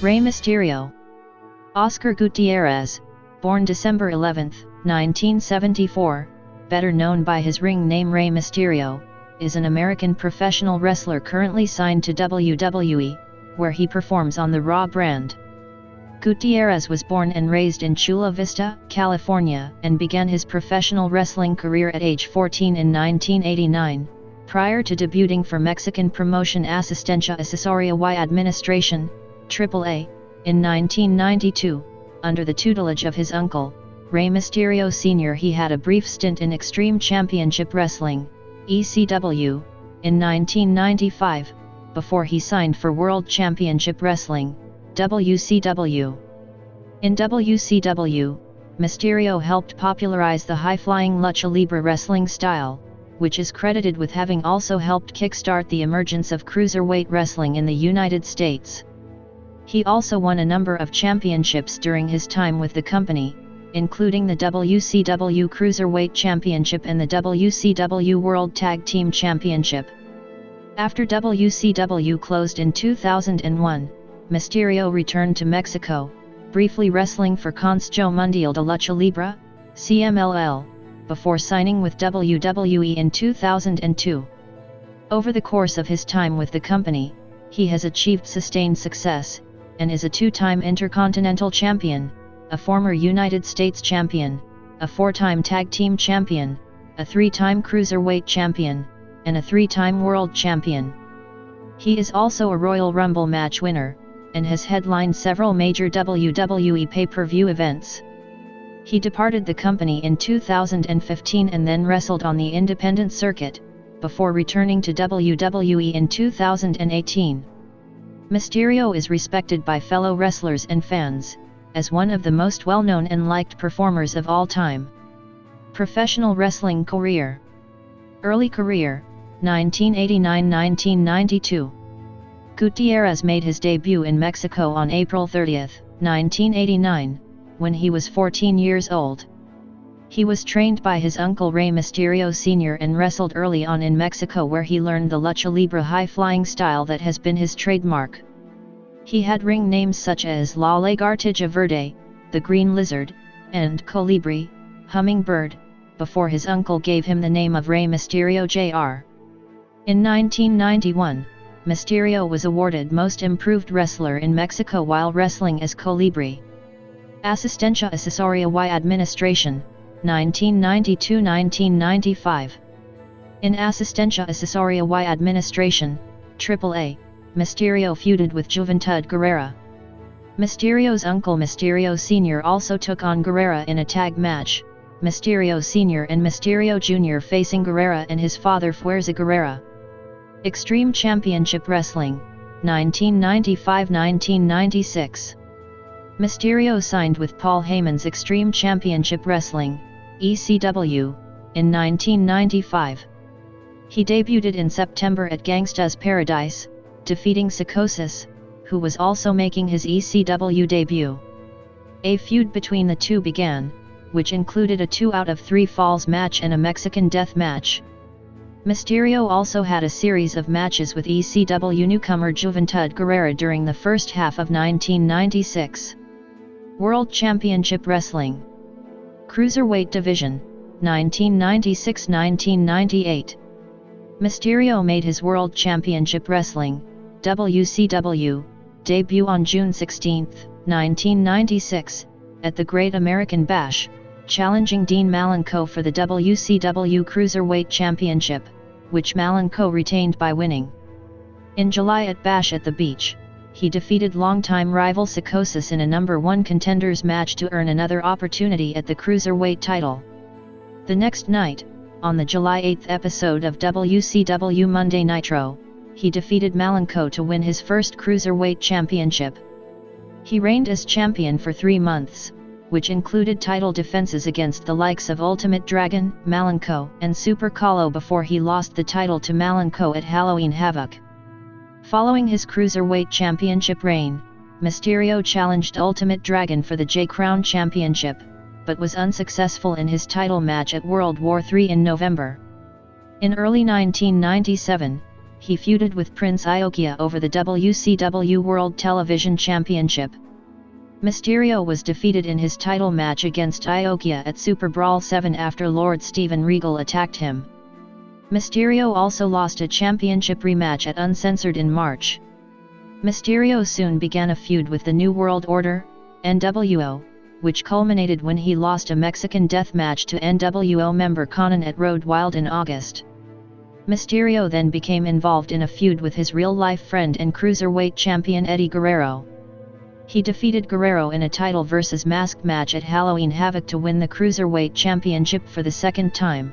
Rey Mysterio. Óscar Gutiérrez, born December 11, 1974, better known by his ring name Rey Mysterio, is an American professional wrestler currently signed to WWE, where he performs on the Raw brand. Gutierrez was born and raised in Chula Vista, California, and began his professional wrestling career at age 14 in 1989, prior to debuting for Mexican promotion Asistencia Asesoría y Administración, AAA, in 1992, under the tutelage of his uncle, Rey Mysterio Sr. He had a brief stint in Extreme Championship Wrestling, ECW, in 1995, before he signed for World Championship Wrestling, WCW. In WCW, Mysterio helped popularize the high-flying lucha libre wrestling style, which is credited with having also helped kickstart the emergence of cruiserweight wrestling in the United States. He also won a number of championships during his time with the company, including the WCW Cruiserweight Championship and the WCW World Tag Team Championship. After WCW closed in 2001, Mysterio returned to Mexico, briefly wrestling for Consejo Mundial de Lucha Libre, CMLL, before signing with WWE in 2002. Over the course of his time with the company, he has achieved sustained success, and is a two-time Intercontinental Champion, a former United States Champion, a four-time Tag Team Champion, a three-time Cruiserweight Champion, and a three-time World Champion. He is also a Royal Rumble match winner, and has headlined several major WWE pay-per-view events. He departed the company in 2015 and then wrestled on the independent circuit, before returning to WWE in 2018. Mysterio is respected by fellow wrestlers and fans, as one of the most well-known and liked performers of all time. Professional wrestling career. Early career, 1989–1992. Gutierrez made his debut in Mexico on April 30, 1989, when he was 14 years old. He was trained by his uncle Rey Mysterio Sr. and wrestled early on in Mexico, where he learned the lucha libre high-flying style that has been his trademark. He had ring names such as La Lagartija Verde, the Green Lizard, and Colibri, Hummingbird, before his uncle gave him the name of Rey Mysterio Jr. In 1991, Mysterio was awarded Most Improved Wrestler in Mexico while wrestling as Colibri. Asistencia Asesoría y Administración, 1992–1995. In Asistencia Asesoría y Administración, AAA, Mysterio feuded with Juventud Guerrera. Mysterio's uncle Mysterio Sr. also took on Guerrera in a tag match, Mysterio Sr. and Mysterio Jr. facing Guerrera and his father Fuerza Guerrera. Extreme Championship Wrestling, 1995–1996. Mysterio signed with Paul Heyman's Extreme Championship Wrestling, ECW, in 1995. He debuted in September at Gangsta's Paradise, defeating Psychosis, who was also making his ECW debut. A feud between the two began, which included a 2 out of 3 falls match and a Mexican death match. Mysterio also had a series of matches with ECW newcomer Juventud Guerrera during the first half of 1996. World Championship Wrestling. Cruiserweight Division, 1996–1998. Mysterio made his World Championship Wrestling, WCW, debut on June 16, 1996, at the Great American Bash, challenging Dean Malenko for the WCW Cruiserweight Championship, which Malenko retained by winning. In July at Bash at the Beach, he defeated longtime rival Psychosis in a number 1 contenders match to earn another opportunity at the Cruiserweight title. The next night, on the July 8 episode of WCW Monday Nitro, he defeated Malenko to win his first Cruiserweight Championship. He reigned as champion for 3 months, which included title defenses against the likes of Ultimate Dragon, Malenko, and Super Calo before he lost the title to Malenko at Halloween Havoc. Following his Cruiserweight Championship reign, Mysterio challenged Ultimate Dragon for the J-Crown Championship, but was unsuccessful in his title match at World War III in November. In early 1997, he feuded with Prince Iaukea over the WCW World Television Championship. Mysterio was defeated in his title match against Iaukea at Super Brawl 7 after Lord Steven Regal attacked him. Mysterio also lost a championship rematch at Uncensored in March. Mysterio soon began a feud with the New World Order, NWO, which culminated when he lost a Mexican death match to NWO member Conan at Road Wild in August. Mysterio then became involved in a feud with his real-life friend and cruiserweight champion Eddie Guerrero. He defeated Guerrero in a title versus mask match at Halloween Havoc to win the Cruiserweight Championship for the second time.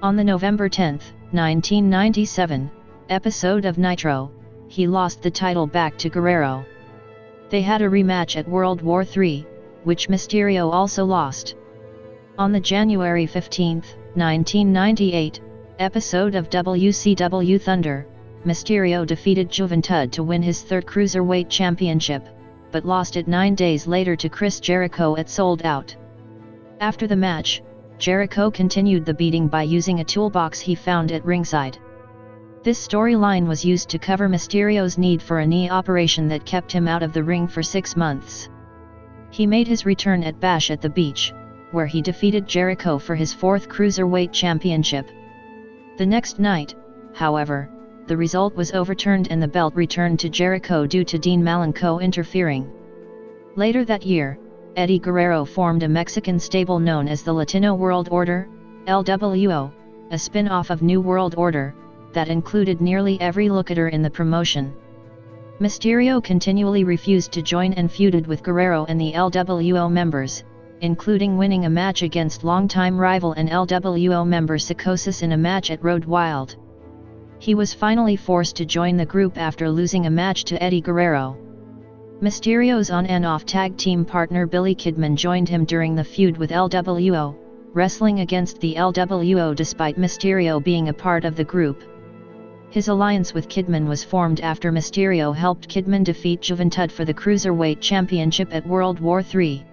On the November 10, 1997, episode of Nitro, he lost the title back to Guerrero. They had a rematch at World War III, which Mysterio also lost. On the January 15, 1998, episode of WCW Thunder, Mysterio defeated Juventud to win his third Cruiserweight Championship, but lost it 9 days later to Chris Jericho at Sold Out. After the match, Jericho continued the beating by using a toolbox he found at ringside. This storyline was used to cover Mysterio's need for a knee operation that kept him out of the ring for 6 months. He made his return at Bash at the Beach, where he defeated Jericho for his fourth Cruiserweight Championship. The next night, however, the result was overturned and the belt returned to Jericho due to Dean Malenko interfering. Later that year, Eddie Guerrero formed a Mexican stable known as the Latino World Order, LWO, a spin-off of New World Order, that included nearly every lookator in the promotion. Mysterio continually refused to join and feuded with Guerrero and the LWO members, including winning a match against longtime rival and LWO member Psychosis in a match at Road Wild. He was finally forced to join the group after losing a match to Eddie Guerrero. Mysterio's on and off tag team partner Billy Kidman joined him during the feud with LWO, wrestling against the LWO despite Mysterio being a part of the group. His alliance with Kidman was formed after Mysterio helped Kidman defeat Juventud for the Cruiserweight Championship at World War III.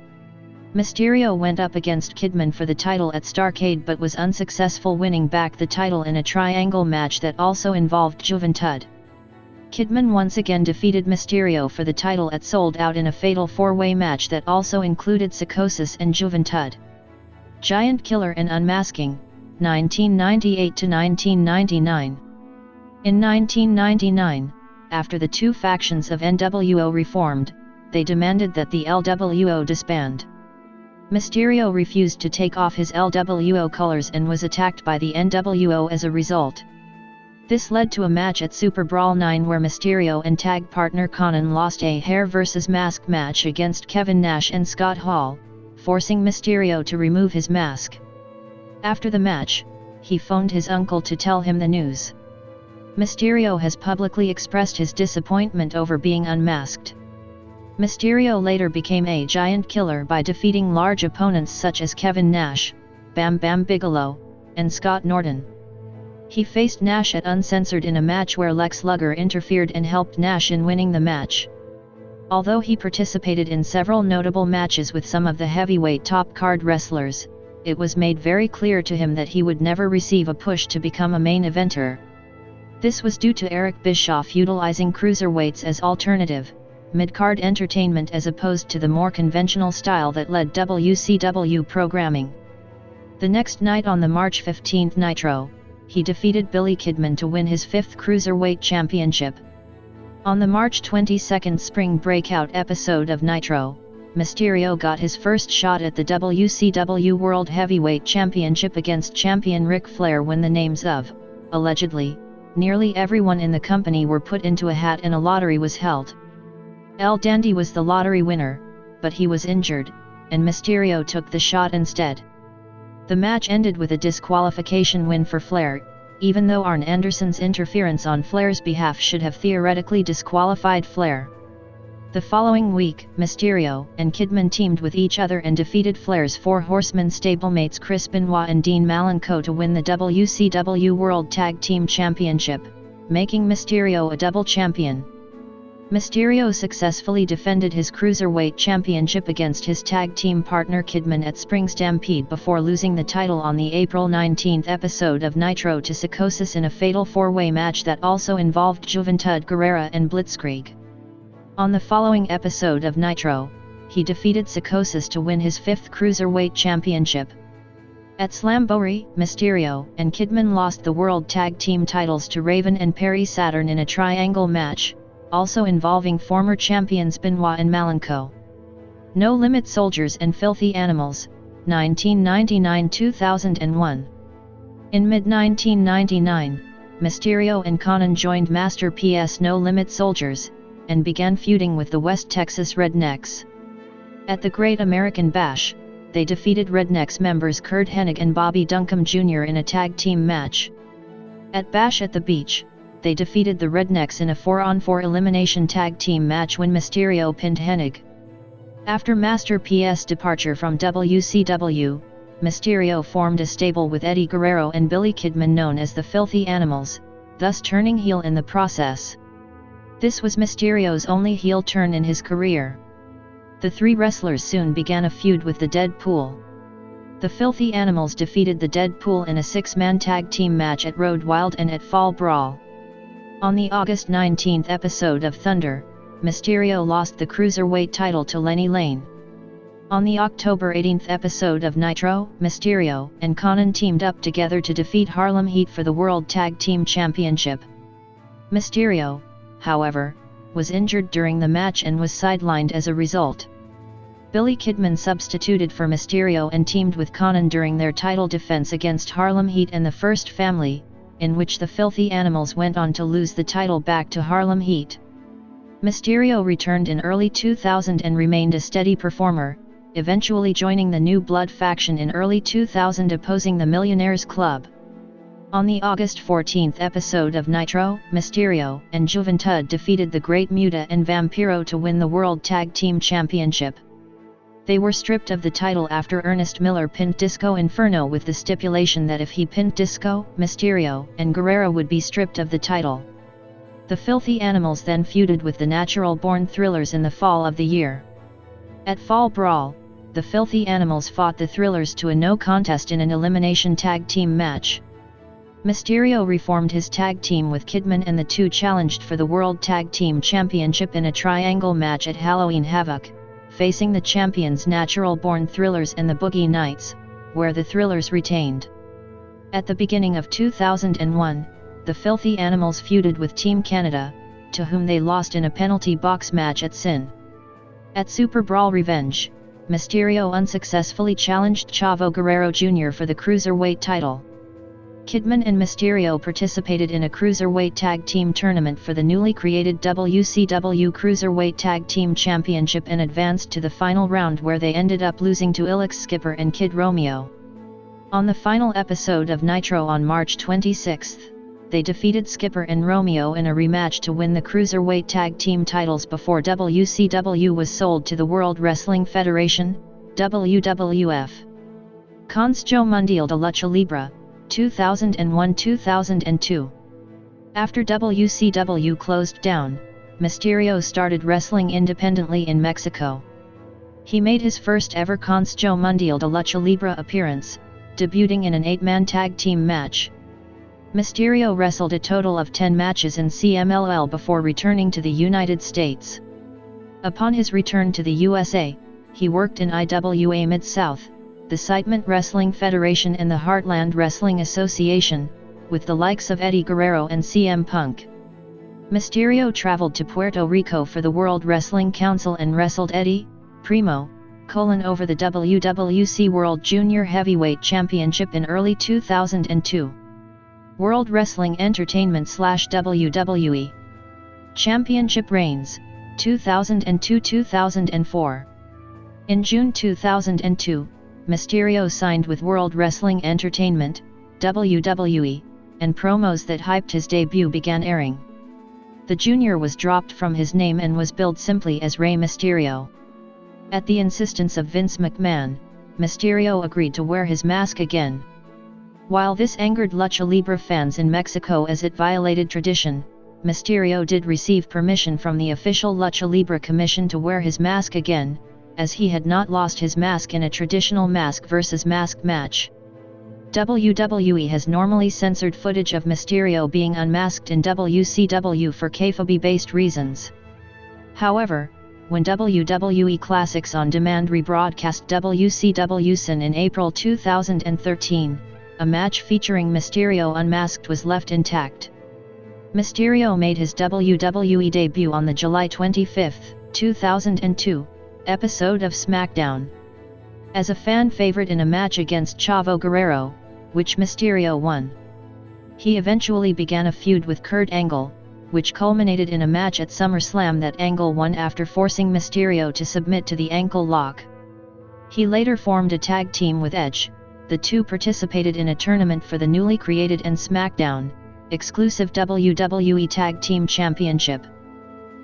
Mysterio went up against Kidman for the title at Starrcade but was unsuccessful, winning back the title in a triangle match that also involved Juventud. Kidman once again defeated Mysterio for the title at Sold Out in a fatal four-way match that also included Psychosis and Juventud. Giant Killer and Unmasking, 1998 to 1999. In 1999, after the two factions of NWO reformed, they demanded that the LWO disband. Mysterio refused to take off his LWO colors and was attacked by the NWO as a result. This led to a match at Super Brawl 9 where Mysterio and tag partner Conan lost a hair versus mask match against Kevin Nash and Scott Hall, forcing Mysterio to remove his mask. After the match, he phoned his uncle to tell him the news. Mysterio has publicly expressed his disappointment over being unmasked. Mysterio later became a giant killer by defeating large opponents such as Kevin Nash, Bam Bam Bigelow, and Scott Norton. He faced Nash at Uncensored in a match where Lex Luger interfered and helped Nash in winning the match. Although he participated in several notable matches with some of the heavyweight top card wrestlers, it was made very clear to him that he would never receive a push to become a main eventer. This was due to Eric Bischoff utilizing cruiserweights as alternative, mid-card entertainment as opposed to the more conventional style that led WCW programming. The next night on the March 15 Nitro, he defeated Billy Kidman to win his fifth Cruiserweight Championship. On the March 22 Spring Breakout episode of Nitro, Mysterio got his first shot at the WCW World Heavyweight Championship against champion Ric Flair when the names of, allegedly, nearly everyone in the company were put into a hat and a lottery was held. El Dandy was the lottery winner, but he was injured, and Mysterio took the shot instead. The match ended with a disqualification win for Flair, even though Arn Anderson's interference on Flair's behalf should have theoretically disqualified Flair. The following week, Mysterio and Kidman teamed with each other and defeated Flair's Four Horsemen stablemates Chris Benoit and Dean Malenko to win the WCW World Tag Team Championship, making Mysterio a double champion. Mysterio successfully defended his Cruiserweight Championship against his tag team partner Kidman at Spring Stampede before losing the title on the April 19 episode of Nitro to Psychosis in a fatal four-way match that also involved Juventud Guerrera and Blitzkrieg. On the following episode of Nitro, he defeated Psychosis to win his fifth Cruiserweight Championship. At Slamboree, Mysterio and Kidman lost the World Tag Team titles to Raven and Perry Saturn in a triangle match, also involving former champions Benoit and Malenko. No Limit Soldiers and Filthy Animals, 1999-2001. In mid-1999, Mysterio and Konnan joined Master PS No Limit Soldiers, and began feuding with the West Texas Rednecks. At the Great American Bash, they defeated Rednecks members Curt Hennig and Bobby Duncombe Jr. in a tag team match. At Bash at the Beach, they defeated the Rednecks in a 4-on-4 elimination tag team match when Mysterio pinned Hennig. After Master PS' departure from WCW, Mysterio formed a stable with Eddie Guerrero and Billy Kidman known as the Filthy Animals, thus turning heel in the process. This was Mysterio's only heel turn in his career. The three wrestlers soon began a feud with the Deadpool. The Filthy Animals defeated the Deadpool in a 6-man tag team match at Road Wild and at Fall Brawl. On the August 19 episode of Thunder, Mysterio lost the Cruiserweight title to Lenny Lane. On the October 18 episode of Nitro, Mysterio and Konnan teamed up together to defeat Harlem Heat for the World Tag Team Championship. Mysterio, however, was injured during the match and was sidelined as a result. Billy Kidman substituted for Mysterio and teamed with Konnan during their title defense against Harlem Heat and the First Family, in which the Filthy Animals went on to lose the title back to Harlem Heat. Mysterio returned in early 2000 and remained a steady performer, eventually joining the New Blood faction in early 2000 opposing the Millionaires Club. On the August 14 episode of Nitro, Mysterio and Juventud defeated the Great Muta and Vampiro to win the World Tag Team Championship. They were stripped of the title after Ernest Miller pinned Disco Inferno with the stipulation that if he pinned Disco, Mysterio and Guerrero would be stripped of the title. The Filthy Animals then feuded with the Natural Born Thrillers in the fall of the year. At Fall Brawl, the Filthy Animals fought the Thrillers to a no contest in an elimination tag team match. Mysterio reformed his tag team with Kidman and the two challenged for the World Tag Team Championship in a triangle match at Halloween Havoc, facing the champions Natural Born Thrillers and the Boogie Knights, where the Thrillers retained. At the beginning of 2001, the Filthy Animals feuded with Team Canada, to whom they lost in a penalty box match at Sin. At Super Brawl Revenge, Mysterio unsuccessfully challenged Chavo Guerrero Jr. for the Cruiserweight title. Kidman and Mysterio participated in a Cruiserweight Tag Team tournament for the newly created WCW Cruiserweight Tag Team Championship and advanced to the final round where they ended up losing to Ilix Skipper and Kid Romeo. On the final episode of Nitro on March 26, they defeated Skipper and Romeo in a rematch to win the Cruiserweight Tag Team titles before WCW was sold to the World Wrestling Federation, WWF. Consejo Mundial de Lucha Libre, 2001-2002. After WCW closed down, Mysterio started wrestling independently in Mexico. He made his first ever Consejo Mundial de Lucha Libre appearance, debuting in an 8-man tag team match. Mysterio wrestled a total of 10 matches in CMLL before returning to the United States. Upon his return to the USA, he worked in IWA Mid-South, the Sitement Wrestling Federation and the Heartland Wrestling Association, with the likes of Eddie Guerrero and CM Punk. Mysterio traveled to Puerto Rico for the World Wrestling Council and wrestled Eddie, Primo, over the WWC World Junior Heavyweight Championship in early 2002. World Wrestling Entertainment/WWE Championship reigns, 2002-2004. In June 2002, Mysterio signed with World Wrestling Entertainment, WWE, and promos that hyped his debut began airing. The Junior was dropped from his name and was billed simply as Rey Mysterio. At the insistence of Vince McMahon, Mysterio agreed to wear his mask again. While this angered Lucha Libre fans in Mexico as it violated tradition, Mysterio did receive permission from the official Lucha Libre Commission to wear his mask again, as he had not lost his mask in a traditional mask versus mask match. WWE has normally censored footage of Mysterio being unmasked in WCW for kayfabe-based reasons. However, when WWE Classics On Demand rebroadcast WCW in April 2013, a match featuring Mysterio unmasked was left intact. Mysterio made his WWE debut on the July 25, 2002, episode of SmackDown. As a fan favorite in a match against Chavo Guerrero, which Mysterio won. He eventually began a feud with Kurt Angle, which culminated in a match at SummerSlam that Angle won after forcing Mysterio to submit to the ankle lock. He later formed a tag team with Edge. The two participated in a tournament for the newly created and SmackDown exclusive WWE Tag Team Championship.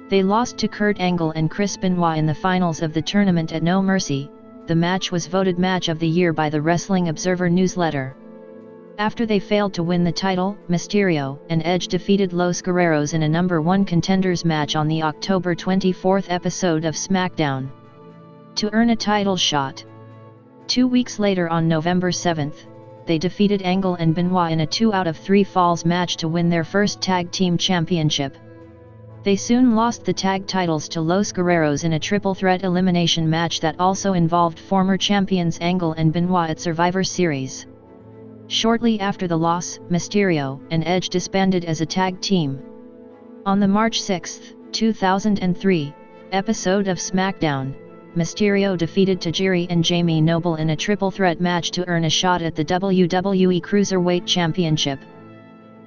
They lost to Kurt Angle and Chris Benoit in the finals of the tournament at No Mercy. The match was voted Match of the Year by the Wrestling Observer newsletter. After they failed to win the title, Mysterio and Edge defeated Los Guerreros in a number 1 contenders match on the October 24 episode of SmackDown, to earn a title shot. 2 weeks later, on November 7, they defeated Angle and Benoit in a 2 out of 3 falls match to win their first tag team championship. They soon lost the tag titles to Los Guerreros in a triple threat elimination match that also involved former champions Angle and Benoit at Survivor Series. Shortly after the loss, Mysterio and Edge disbanded as a tag team. On the March 6, 2003, episode of SmackDown, Mysterio defeated Tajiri and Jamie Noble in a triple threat match to earn a shot at the WWE Cruiserweight Championship.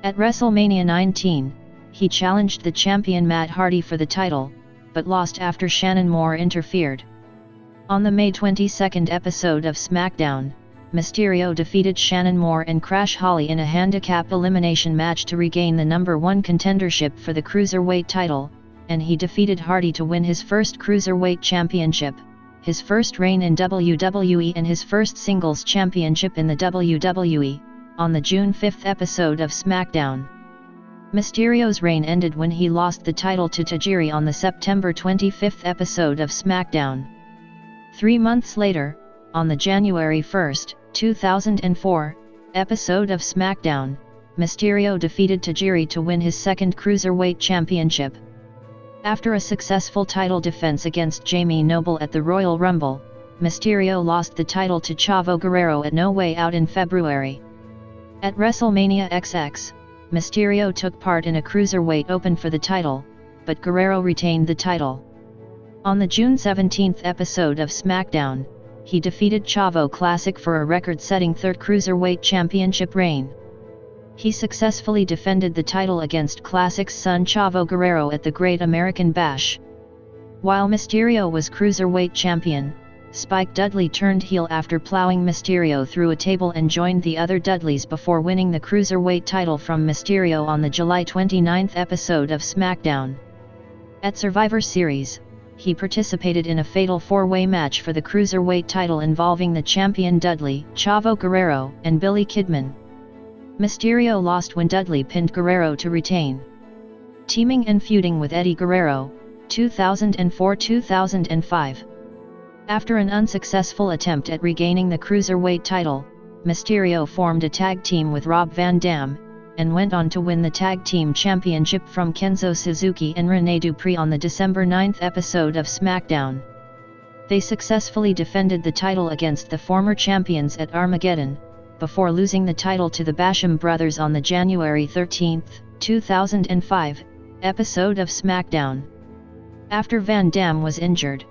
At WrestleMania 19, he challenged the champion Matt Hardy for the title, but lost after Shannon Moore interfered. On the May 22 episode of SmackDown, Mysterio defeated Shannon Moore and Crash Holly in a handicap elimination match to regain the number 1 contendership for the Cruiserweight title, and he defeated Hardy to win his first Cruiserweight championship, his first reign in WWE and his first singles championship in the WWE, on the June 5 episode of SmackDown. Mysterio's reign ended when he lost the title to Tajiri on the September 25 episode of SmackDown. 3 months later, on the January 1, 2004, episode of SmackDown, Mysterio defeated Tajiri to win his second Cruiserweight Championship. After a successful title defense against Jamie Noble at the Royal Rumble, Mysterio lost the title to Chavo Guerrero at No Way Out in February. At WrestleMania XX, Mysterio took part in a Cruiserweight Open for the title, but Guerrero retained the title. On the June 17 episode of SmackDown, he defeated Chavo Classic for a record-setting third Cruiserweight Championship reign. He successfully defended the title against Classic's son Chavo Guerrero at the Great American Bash. While Mysterio was Cruiserweight Champion, Spike Dudley turned heel after plowing Mysterio through a table and joined the other Dudleys before winning the Cruiserweight title from Mysterio on the July 29 episode of SmackDown. At Survivor Series, he participated in a fatal 4-way match for the Cruiserweight title involving the champion Dudley, Chavo Guerrero, and Billy Kidman. Mysterio lost when Dudley pinned Guerrero to retain. Teaming and feuding with Eddie Guerrero, 2004-2005. After an unsuccessful attempt at regaining the Cruiserweight title, Mysterio formed a tag team with Rob Van Dam, and went on to win the Tag Team Championship from Kenzo Suzuki and Rene Dupree on the December 9 episode of SmackDown. They successfully defended the title against the former champions at Armageddon, before losing the title to the Basham brothers on the January 13, 2005, episode of SmackDown. After Van Dam was injured,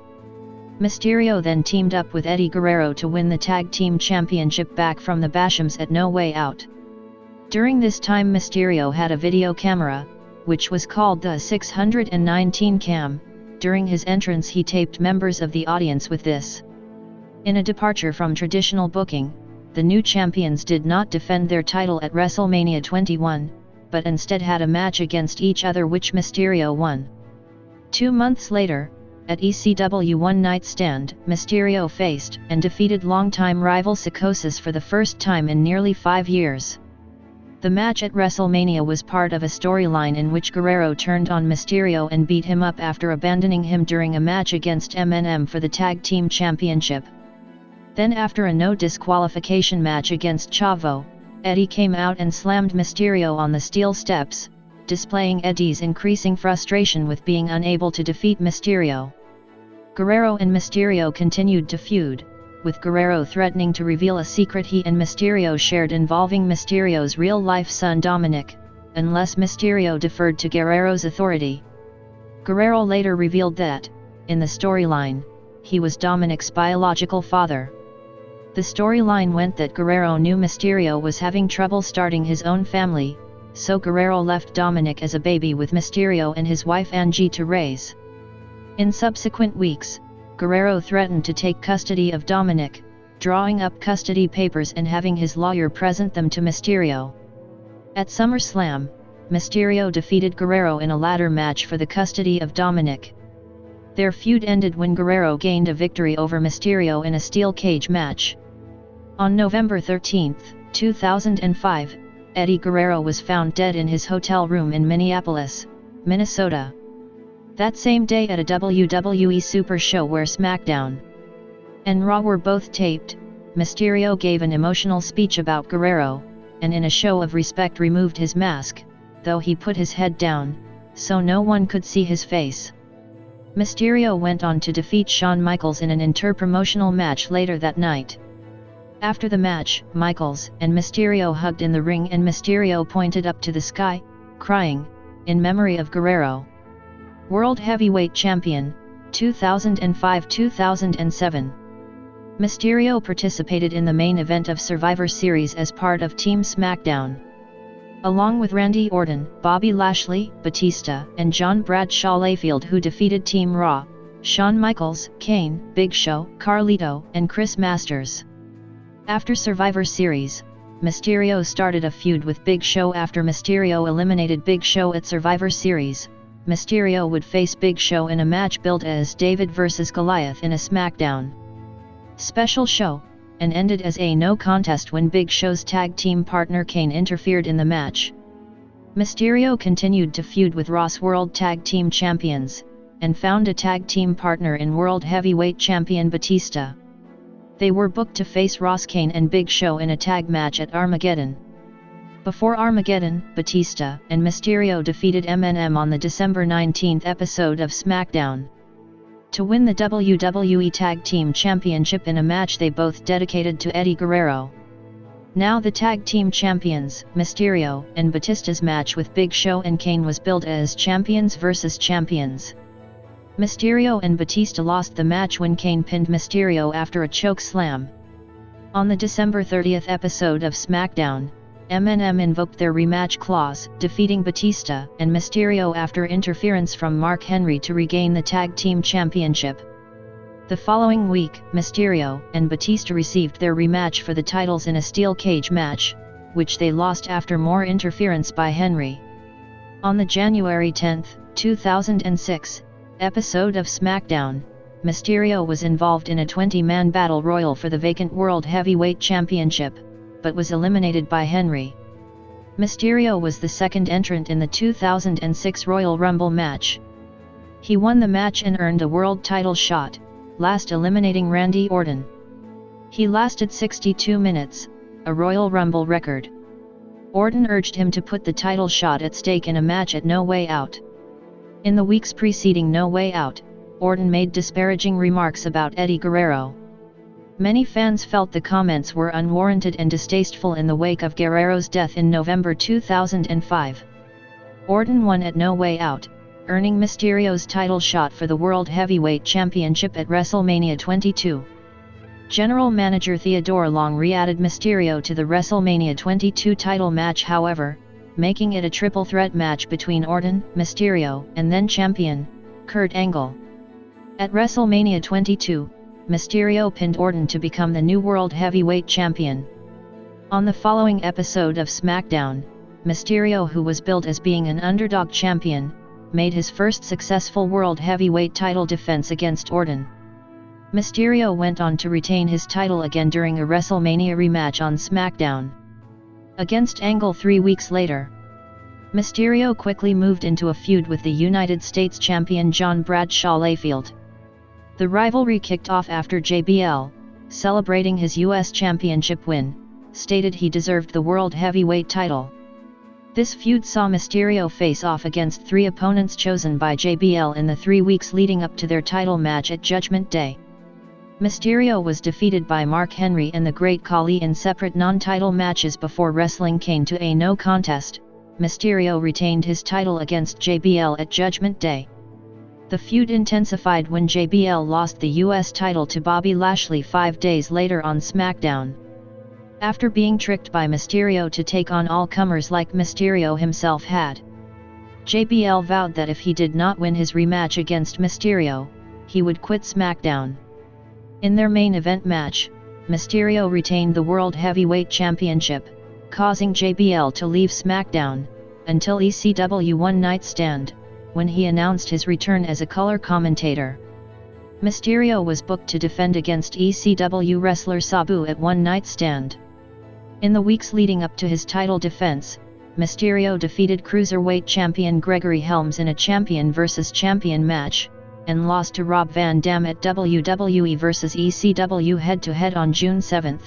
Mysterio then teamed up with Eddie Guerrero to win the Tag Team Championship back from the Bashams at No Way Out. During this time Mysterio had a video camera, which was called the 619 cam. During his entrance he taped members of the audience with this. In a departure from traditional booking, the new champions did not defend their title at WrestleMania 21, but instead had a match against each other which Mysterio won. 2 months later, at ECW One Night Stand, Mysterio faced and defeated longtime rival Psychosis for the first time in nearly 5 years. The match at WrestleMania was part of a storyline in which Guerrero turned on Mysterio and beat him up after abandoning him during a match against MNM for the Tag Team Championship. Then after a no disqualification match against Chavo, Eddie came out and slammed Mysterio on the steel steps, displaying Eddie's increasing frustration with being unable to defeat Mysterio. Guerrero and Mysterio continued to feud, with Guerrero threatening to reveal a secret he and Mysterio shared involving Mysterio's real-life son Dominic, unless Mysterio deferred to Guerrero's authority. Guerrero later revealed that, in the storyline, he was Dominic's biological father. The storyline went that Guerrero knew Mysterio was having trouble starting his own family, so Guerrero left Dominic as a baby with Mysterio and his wife Angie to raise. In subsequent weeks, Guerrero threatened to take custody of Dominic, drawing up custody papers and having his lawyer present them to Mysterio. At SummerSlam, Mysterio defeated Guerrero in a ladder match for the custody of Dominic. Their feud ended when Guerrero gained a victory over Mysterio in a steel cage match. On November 13, 2005, Eddie Guerrero was found dead in his hotel room in Minneapolis, Minnesota. That same day at a WWE Super Show where SmackDown and Raw were both taped, Mysterio gave an emotional speech about Guerrero, and in a show of respect removed his mask, though he put his head down, so no one could see his face. Mysterio went on to defeat Shawn Michaels in an inter-promotional match later that night. After the match, Michaels and Mysterio hugged in the ring and Mysterio pointed up to the sky, crying, in memory of Guerrero. World Heavyweight Champion, 2005-2007. Mysterio participated in the main event of Survivor Series as part of Team SmackDown. Along with Randy Orton, Bobby Lashley, Batista, and John Bradshaw Layfield, who defeated Team Raw, Shawn Michaels, Kane, Big Show, Carlito, and Chris Masters. After Survivor Series, Mysterio started a feud with Big Show. After Mysterio eliminated Big Show at Survivor Series, Mysterio would face Big Show in a match billed as David vs. Goliath in a SmackDown special show, and ended as a no contest when Big Show's tag team partner Kane interfered in the match. Mysterio continued to feud with Raw's World Tag Team Champions, and found a tag team partner in World Heavyweight Champion Batista. They were booked to face Raw's Kane and Big Show in a tag match at Armageddon. Before Armageddon, Batista and Mysterio defeated MNM on the December 19 episode of SmackDown to win the WWE Tag Team Championship in a match they both dedicated to Eddie Guerrero. Now the Tag Team Champions, Mysterio and Batista's match with Big Show and Kane was billed as Champions vs. Champions. Mysterio and Batista lost the match when Kane pinned Mysterio after a choke slam. On the December 30 episode of SmackDown, MNM invoked their rematch clause, defeating Batista and Mysterio after interference from Mark Henry to regain the Tag Team Championship. The following week, Mysterio and Batista received their rematch for the titles in a steel cage match, which they lost after more interference by Henry. On the January 10, 2006, episode of SmackDown, Mysterio was involved in a 20-man battle royal for the vacant World Heavyweight Championship, but was eliminated by Henry. Mysterio was the second entrant in the 2006 Royal Rumble match. He won the match and earned a world title shot, last eliminating Randy Orton. He lasted 62 minutes, a Royal Rumble record. Orton urged him to put the title shot at stake in a match at No Way Out. In the weeks preceding No Way Out, Orton made disparaging remarks about Eddie Guerrero. Many fans felt the comments were unwarranted and distasteful in the wake of Guerrero's death in November 2005. Orton won at No Way Out, earning Mysterio's title shot for the World Heavyweight Championship at WrestleMania 22. General Manager Theodore Long re-added Mysterio to the WrestleMania 22 title match, however, making it a triple threat match between Orton, Mysterio, and then champion, Kurt Angle. At WrestleMania 22, Mysterio pinned Orton to become the new World Heavyweight Champion. On the following episode of SmackDown, Mysterio, who was billed as being an underdog champion, made his first successful World Heavyweight title defense against Orton. Mysterio went on to retain his title again during a WrestleMania rematch on SmackDown. against Angle 3 weeks later. Mysterio quickly moved into a feud with the United States champion John Bradshaw Layfield. The rivalry kicked off after JBL, celebrating his US Championship win, stated he deserved the World Heavyweight title. This feud saw Mysterio face off against 3 opponents chosen by JBL in the 3 weeks leading up to their title match at Judgment Day. Mysterio was defeated by Mark Henry and the Great Khali in separate non-title matches before wrestling Kane to a no contest. Mysterio retained his title against JBL at Judgment Day. The feud intensified when JBL lost the US title to Bobby Lashley 5 days later on SmackDown. After being tricked by Mysterio to take on all-comers like Mysterio himself had, JBL vowed that if he did not win his rematch against Mysterio, he would quit SmackDown. In their main event match, Mysterio retained the World Heavyweight Championship, causing JBL to leave SmackDown, until ECW One Night Stand, when he announced his return as a color commentator. Mysterio was booked to defend against ECW wrestler Sabu at One Night Stand. In the weeks leading up to his title defense, Mysterio defeated Cruiserweight champion Gregory Helms in a champion vs. champion match, and lost to Rob Van Dam at WWE vs. ECW head-to-head on June 7.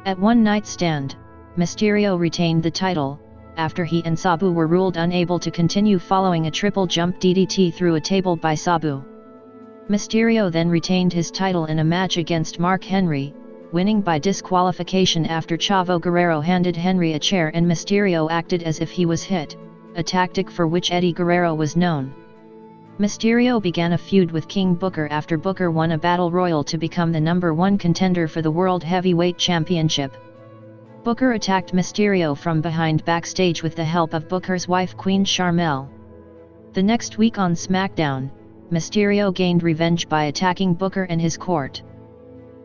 At One Night Stand, Mysterio retained the title, after he and Sabu were ruled unable to continue following a triple jump DDT through a table by Sabu. Mysterio then retained his title in a match against Mark Henry, winning by disqualification after Chavo Guerrero handed Henry a chair and Mysterio acted as if he was hit, a tactic for which Eddie Guerrero was known. Mysterio began a feud with King Booker after Booker won a battle royal to become the #1 contender for the World Heavyweight Championship. Booker attacked Mysterio from behind backstage with the help of Booker's wife Queen Sharmell. The next week on SmackDown, Mysterio gained revenge by attacking Booker and his court.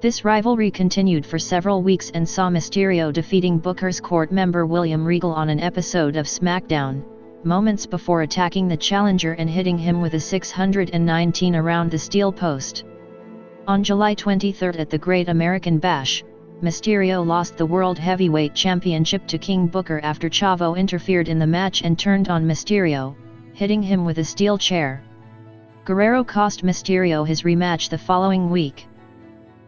This rivalry continued for several weeks and saw Mysterio defeating Booker's court member William Regal on an episode of SmackDown, moments before attacking the challenger and hitting him with a 619 around the steel post. On July 23 at the Great American Bash, Mysterio lost the World Heavyweight Championship to King Booker after Chavo interfered in the match and turned on Mysterio, hitting him with a steel chair. Guerrero cost Mysterio his rematch the following week.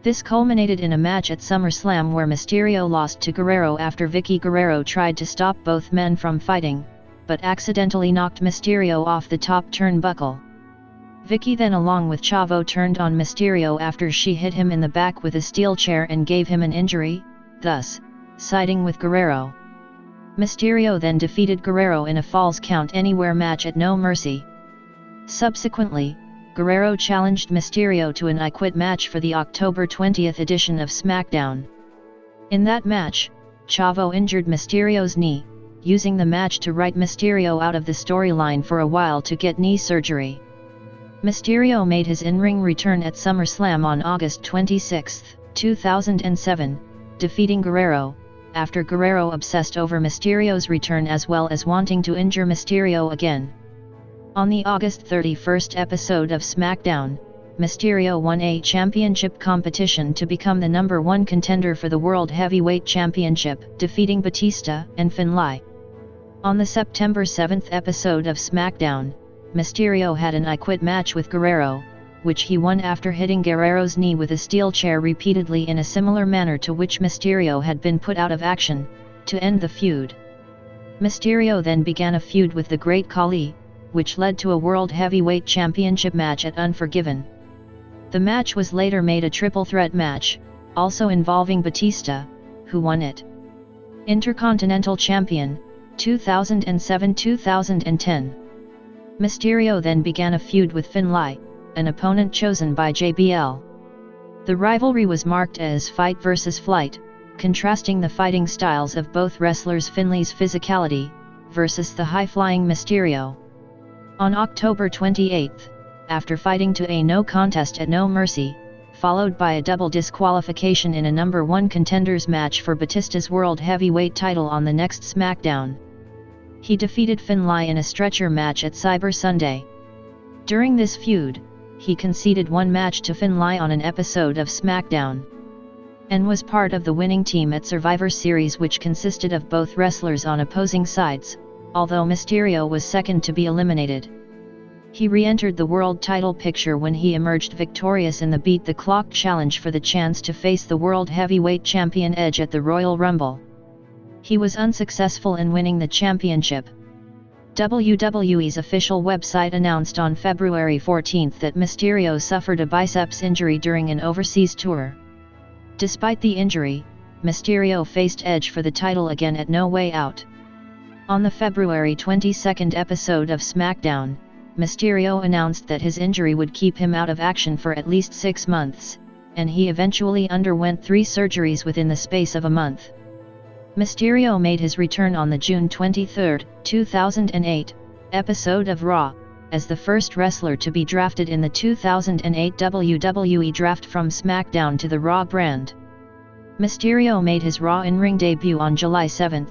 This culminated in a match at SummerSlam where Mysterio lost to Guerrero after Vicky Guerrero tried to stop both men from fighting, but accidentally knocked Mysterio off the top turnbuckle. Vicky then along with Chavo turned on Mysterio after she hit him in the back with a steel chair and gave him an injury, thus, siding with Guerrero. Mysterio then defeated Guerrero in a Falls Count Anywhere match at No Mercy. Subsequently, Guerrero challenged Mysterio to an I Quit match for the October 20 edition of SmackDown. In that match, Chavo injured Mysterio's knee, using the match to write Mysterio out of the storyline for a while to get knee surgery. Mysterio made his in-ring return at SummerSlam on August 26, 2007, defeating Guerrero, after Guerrero obsessed over Mysterio's return as well as wanting to injure Mysterio again. On the August 31 episode of SmackDown, Mysterio won a championship competition to become the #1 contender for the World Heavyweight Championship, defeating Batista and Finlay. On the September 7 episode of SmackDown, Mysterio had an I Quit match with Guerrero, which he won after hitting Guerrero's knee with a steel chair repeatedly in a similar manner to which Mysterio had been put out of action, to end the feud. Mysterio then began a feud with the Great Khali, which led to a World Heavyweight Championship match at Unforgiven. The match was later made a triple threat match, also involving Batista, who won it. Intercontinental Champion, 2007-2010. Mysterio then began a feud with Finlay, an opponent chosen by JBL. The rivalry was marked as fight versus flight, contrasting the fighting styles of both wrestlers. Finlay's physicality, versus the high-flying Mysterio. On October 28, after fighting to a no contest at No Mercy, followed by a double disqualification in a #1 contenders match for Batista's World Heavyweight title on the next SmackDown, he defeated Finlay in a stretcher match at Cyber Sunday. During this feud, he conceded one match to Finlay on an episode of SmackDown. and was part of the winning team at Survivor Series, which consisted of both wrestlers on opposing sides, although Mysterio was second to be eliminated. He re-entered the world title picture when he emerged victorious in the Beat the Clock challenge for the chance to face the World Heavyweight Champion Edge at the Royal Rumble. He was unsuccessful in winning the championship. WWE's official website announced on February 14 that Mysterio suffered a biceps injury during an overseas tour. Despite the injury, Mysterio faced Edge for the title again at No Way Out. On the February 22 episode of SmackDown, Mysterio announced that his injury would keep him out of action for at least 6 months, and he eventually underwent 3 surgeries within the space of a month. Mysterio made his return on the June 23, 2008, episode of Raw, as the first wrestler to be drafted in the 2008 WWE Draft from SmackDown to the Raw brand. Mysterio made his Raw in-ring debut on July 7,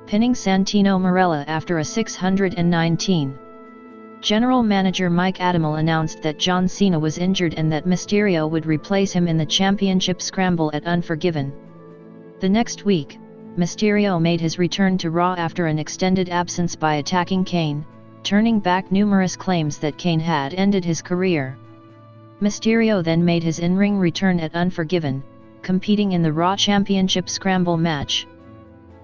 pinning Santino Marella after a 619. General Manager Mike Adamle announced that John Cena was injured and that Mysterio would replace him in the championship scramble at Unforgiven. The next week, Mysterio made his return to Raw after an extended absence by attacking Kane, turning back numerous claims that Kane had ended his career. Mysterio then made his in-ring return at Unforgiven, competing in the Raw Championship Scramble match.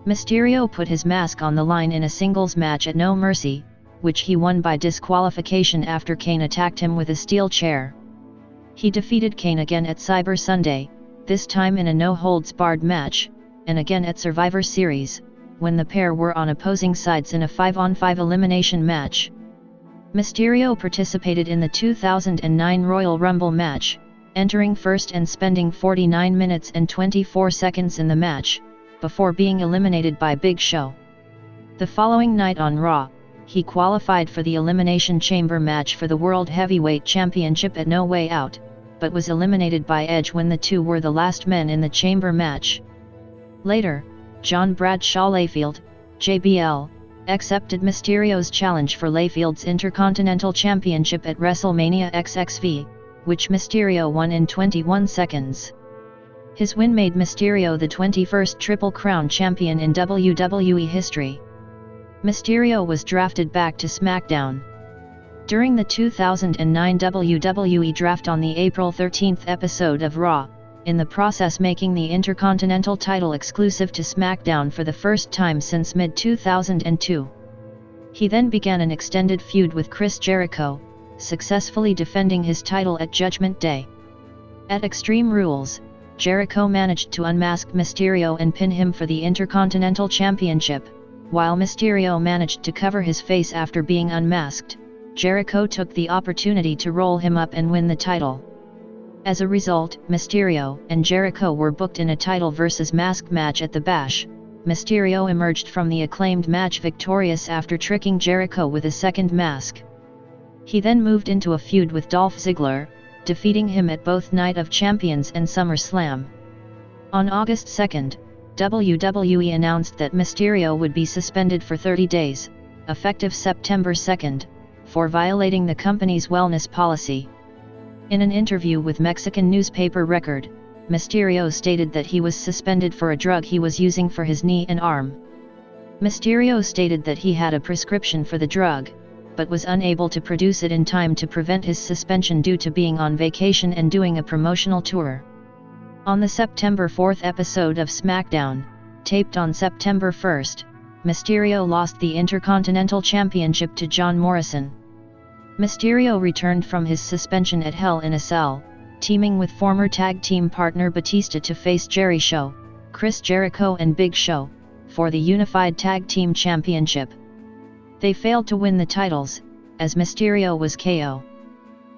Mysterio put his mask on the line in a singles match at No Mercy, which he won by disqualification after Kane attacked him with a steel chair. He defeated Kane again at Cyber Sunday, this time in a no-holds-barred match, and again at Survivor Series, when the pair were on opposing sides in a 5-on-5 elimination match. Mysterio participated in the 2009 Royal Rumble match, entering first and spending 49 minutes and 24 seconds in the match, before being eliminated by Big Show. The following night on Raw, he qualified for the Elimination Chamber match for the World Heavyweight Championship at No Way Out, but was eliminated by Edge when the two were the last men in the Chamber match. Later, John Bradshaw Layfield, JBL, accepted Mysterio's challenge for Layfield's Intercontinental Championship at WrestleMania XXV, which Mysterio won in 21 seconds. His win made Mysterio the 21st Triple Crown champion in WWE history. Mysterio was drafted back to SmackDown. During the 2009 WWE Draft on the April 13 episode of Raw, in the process making the Intercontinental title exclusive to SmackDown for the first time since mid-2002. He then began an extended feud with Chris Jericho, successfully defending his title at Judgment Day. At Extreme Rules, Jericho managed to unmask Mysterio and pin him for the Intercontinental Championship. While Mysterio managed to cover his face after being unmasked, Jericho took the opportunity to roll him up and win the title. As a result, Mysterio and Jericho were booked in a title versus mask match at the Bash. Mysterio emerged from the acclaimed match victorious after tricking Jericho with a second mask. He then moved into a feud with Dolph Ziggler, defeating him at both Night of Champions and SummerSlam. On August 2, WWE announced that Mysterio would be suspended for 30 days, effective September 2, for violating the company's wellness policy. In an interview with Mexican newspaper Record, Mysterio stated that he was suspended for a drug he was using for his knee and arm. Mysterio stated that he had a prescription for the drug, but was unable to produce it in time to prevent his suspension due to being on vacation and doing a promotional tour. On the September 4 episode of SmackDown, taped on September 1, Mysterio lost the Intercontinental Championship to John Morrison. Mysterio returned from his suspension at Hell in a Cell, teaming with former tag team partner Batista to face Jerry Show, Chris Jericho and Big Show, for the Unified Tag Team Championship. They failed to win the titles, as Mysterio was KO.